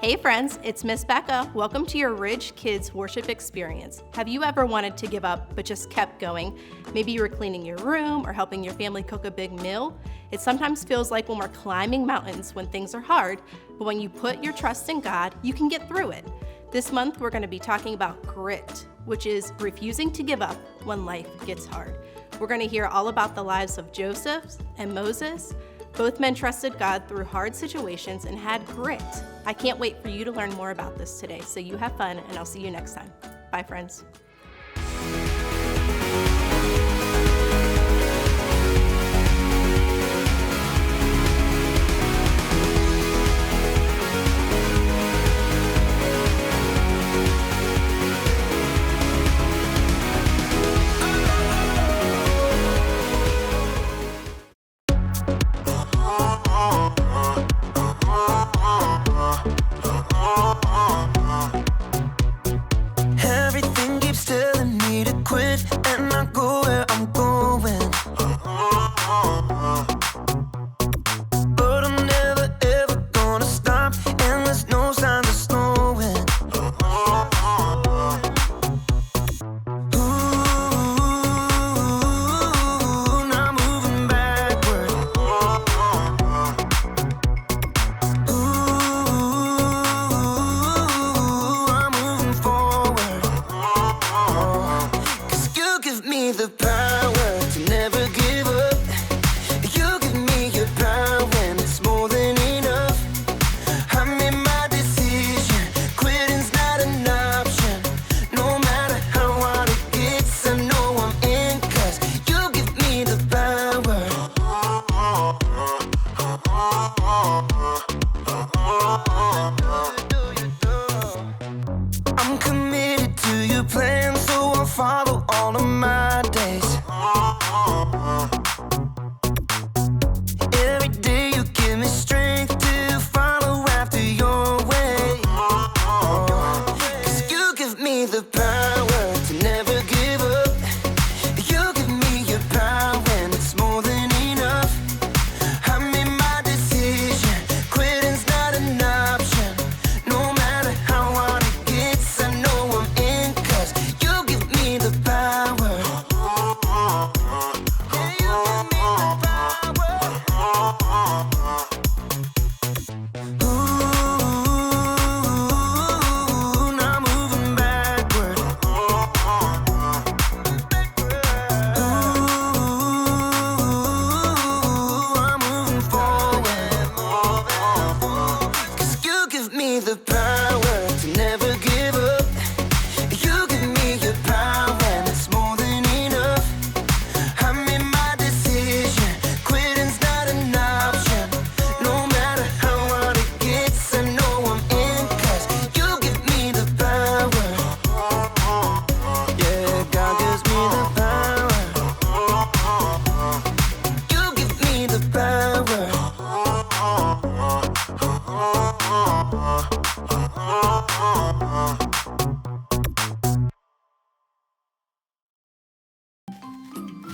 Hey friends, it's Miss Becca. Welcome to your Ridge Kids Worship Experience. Have you ever wanted to give up but just kept going? Maybe you were cleaning your room or helping your family cook a big meal. It sometimes feels like when we're climbing mountains when things are hard, but when you put your trust in God, you can get through it. This month we're going to be talking about grit, which is refusing to give up when life gets hard. We're going to hear all about the lives of Joseph and Moses. Both men trusted God through hard situations and had grit. I can't wait for you to learn more about this today, so you have fun, and I'll see you next time. Bye, friends.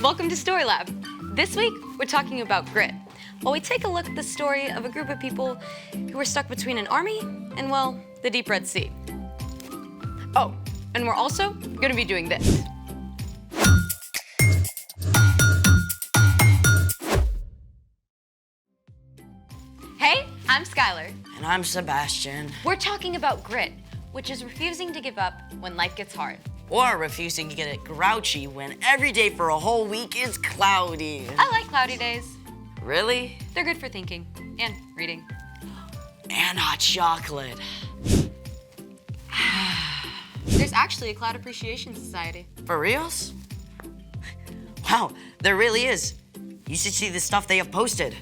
Welcome to Story Lab. This week, we're talking about grit, while we take a look at the story of a group of people who were stuck between an army and, well, the deep Red Sea. Oh, and we're also going to be doing this. Hey, I'm Skylar. And I'm Sebastian. We're talking about grit, which is refusing to give up when life gets hard. Or refusing to get grouchy when every day for a whole week is cloudy. I like cloudy days. Really? They're good for thinking and reading. And hot chocolate. There's actually a Cloud Appreciation Society. For reals? Wow, there really is. You should see the stuff they have posted.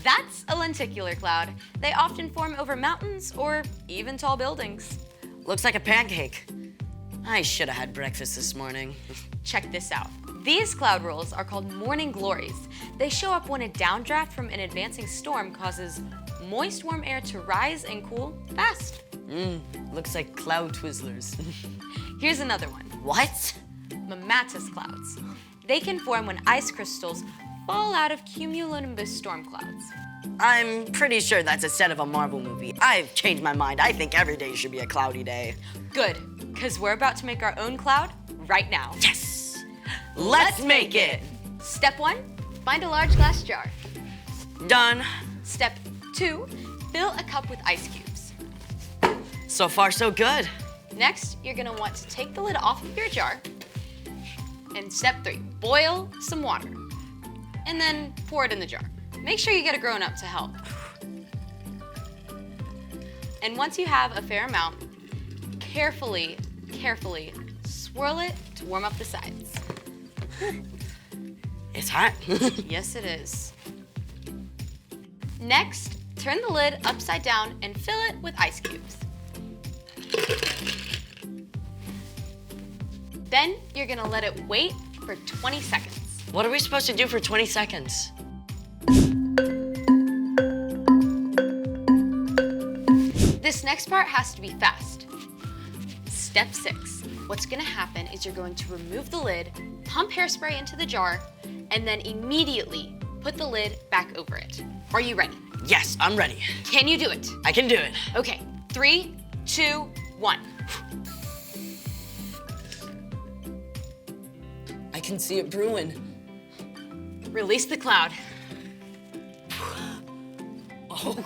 That's a lenticular cloud. They often form over mountains or even tall buildings. Looks like a pancake. I should have had breakfast this morning. Check this out. These cloud rolls are called morning glories. They show up when a downdraft from an advancing storm causes moist, warm air to rise and cool fast. Looks like cloud twizzlers. Here's another one. What? Mammatus clouds. They can form when ice crystals fall out of cumulonimbus storm clouds. I'm pretty sure that's a set of a Marvel movie. I've changed my mind. I think every day should be a cloudy day. Good, because we're about to make our own cloud right now. Yes! Let's make it! Step 1, find a large glass jar. Done. Step 2, fill a cup with ice cubes. So far, so good. Next, you're gonna want to take the lid off of your jar. And step 3, boil some water. And then pour it in the jar. Make sure you get a grown-up to help. And once you have a fair amount, carefully swirl it to warm up the sides. It's hot. Yes, it is. Next, turn the lid upside down and fill it with ice cubes. Then you're gonna let it wait for 20 seconds. What are we supposed to do for 20 seconds? This next part has to be fast. Step 6. What's gonna happen is you're going to remove the lid, pump hairspray into the jar, and then immediately put the lid back over it. Are you ready? Yes, I'm ready. Can you do it? I can do it. Okay, 3, 2, 1. I can see it brewing. Release the cloud. Oh,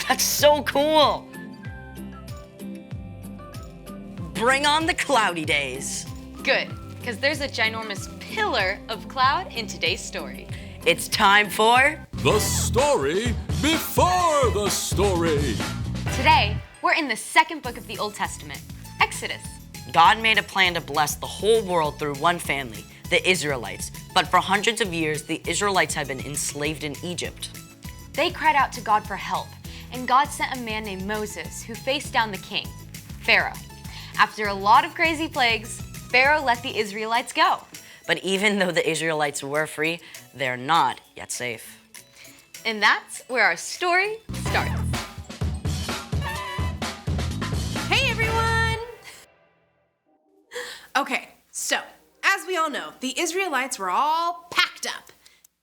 that's so cool. Bring on the cloudy days. Good, because there's a ginormous pillar of cloud in today's story. It's time for The story before the story. Today, we're in the second book of the Old Testament, Exodus. God made a plan to bless the whole world through one family, the Israelites. But for hundreds of years, the Israelites had been enslaved in Egypt. They cried out to God for help, and God sent a man named Moses who faced down the king, Pharaoh. After a lot of crazy plagues, Pharaoh let the Israelites go. But even though the Israelites were free, they're not yet safe. And that's where our story starts. Hey everyone! Okay, so as we all know, the Israelites were all packed up.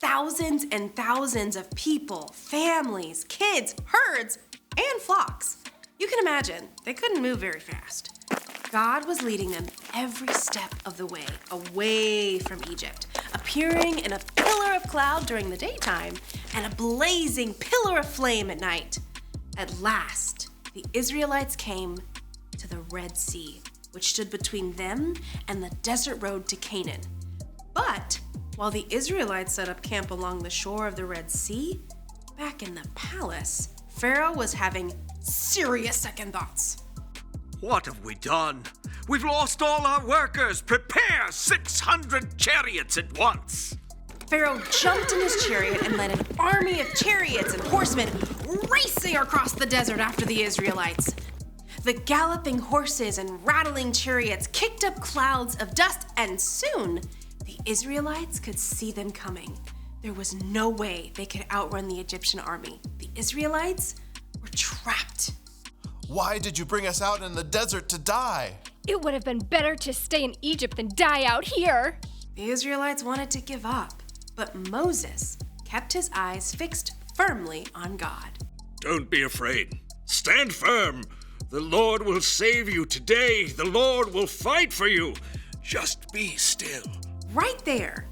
Thousands and thousands of people, families, kids, herds, and flocks. You can imagine, they couldn't move very fast. God was leading them every step of the way, away from Egypt, appearing in a pillar of cloud during the daytime and a blazing pillar of flame at night. At last, the Israelites came to the Red Sea, which stood between them and the desert road to Canaan. But while the Israelites set up camp along the shore of the Red Sea, back in the palace, Pharaoh was having serious second thoughts. What have we done? We've lost all our workers. Prepare 600 chariots at once. Pharaoh jumped in his chariot and led an army of chariots and horsemen racing across the desert after the Israelites. The galloping horses and rattling chariots kicked up clouds of dust, and soon the Israelites could see them coming. There was no way they could outrun the Egyptian army. The Israelites were trapped. Why did you bring us out in the desert to die? It would have been better to stay in Egypt than die out here. The Israelites wanted to give up, but Moses kept his eyes fixed firmly on God. Don't be afraid. Stand firm. The Lord will save you today. The Lord will fight for you. Just be still. Right there,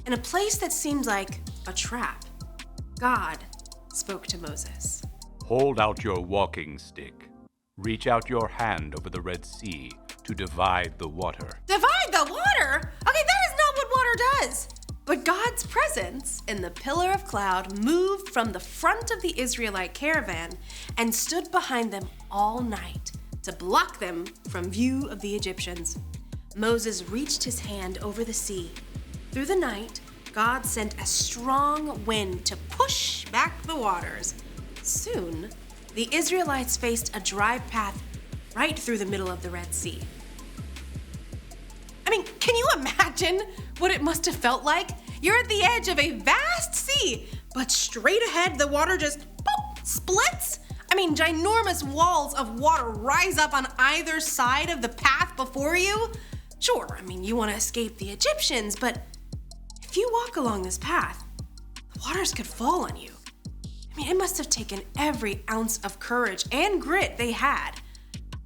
in a place that seemed like a trap, God spoke to Moses. Hold out your walking stick. Reach out your hand over the Red Sea to divide the water. Divide the water? Okay, that is not what water does. But God's presence in the pillar of cloud moved from the front of the Israelite caravan and stood behind them all night to block them from view of the Egyptians. Moses reached his hand over the sea. Through the night, God sent a strong wind to push back the waters. Soon, the Israelites faced a dry path right through the middle of the Red Sea. I mean, can you imagine what it must have felt like? You're at the edge of a vast sea, but straight ahead the water just boop, splits. I mean, ginormous walls of water rise up on either side of the path before you. Sure, I mean, you want to escape the Egyptians, but if you walk along this path, the waters could fall on you. I mean, it must have taken every ounce of courage and grit they had.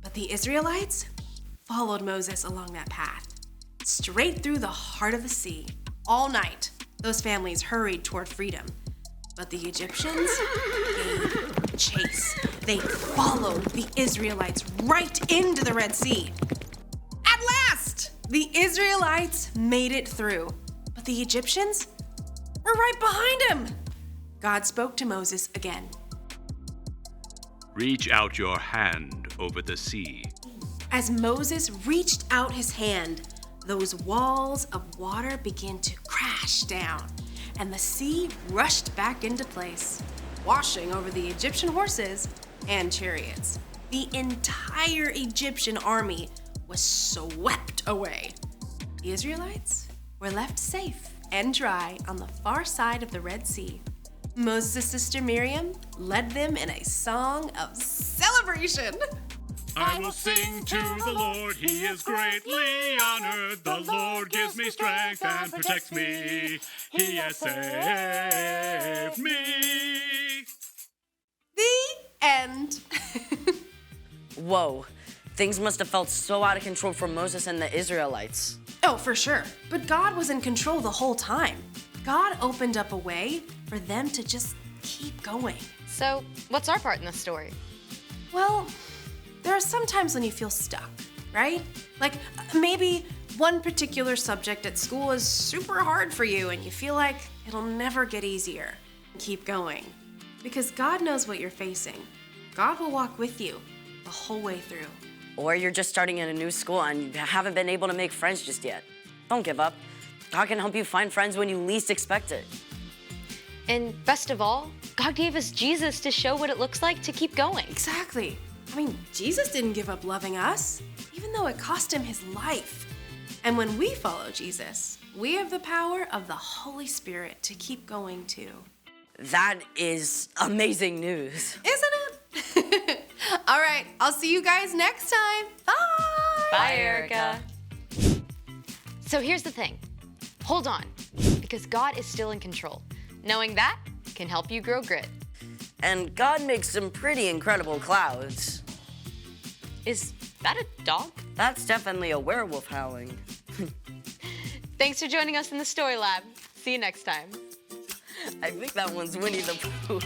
But the Israelites followed Moses along that path, straight through the heart of the sea. All night, those families hurried toward freedom. But the Egyptians gave chase. They followed the Israelites right into the Red Sea. At last, the Israelites made it through. But the Egyptians were right behind them. God spoke to Moses again. Reach out your hand over the sea. As Moses reached out his hand, those walls of water began to crash down, and the sea rushed back into place, washing over the Egyptian horses and chariots. The entire Egyptian army was swept away. The Israelites were left safe and dry on the far side of the Red Sea. Moses' sister Miriam led them in a song of celebration. I will sing to the Lord, he is greatly honored. The Lord gives me strength and protects me. He has saved me. The end. Whoa, things must have felt so out of control for Moses and the Israelites. Oh, for sure. But God was in control the whole time. God opened up a way for them to just keep going. So, what's our part in this story? Well, there are some times when you feel stuck, right? Like maybe one particular subject at school is super hard for you and you feel like it'll never get easier. Keep going. Because God knows what you're facing. God will walk with you the whole way through. Or you're just starting in a new school and you haven't been able to make friends just yet. Don't give up. God can help you find friends when you least expect it. And best of all, God gave us Jesus to show what it looks like to keep going. Exactly. I mean, Jesus didn't give up loving us, even though it cost him his life. And when we follow Jesus, we have the power of the Holy Spirit to keep going too. That is amazing news. Isn't it? All right, I'll see you guys next time. Bye. Bye, Erica. So here's the thing. Hold on, because God is still in control. Knowing that can help you grow grit. And God makes some pretty incredible clouds. Is that a dog? That's definitely a werewolf howling. Thanks for joining us in the Story Lab. See you next time. I think that one's Winnie the Pooh.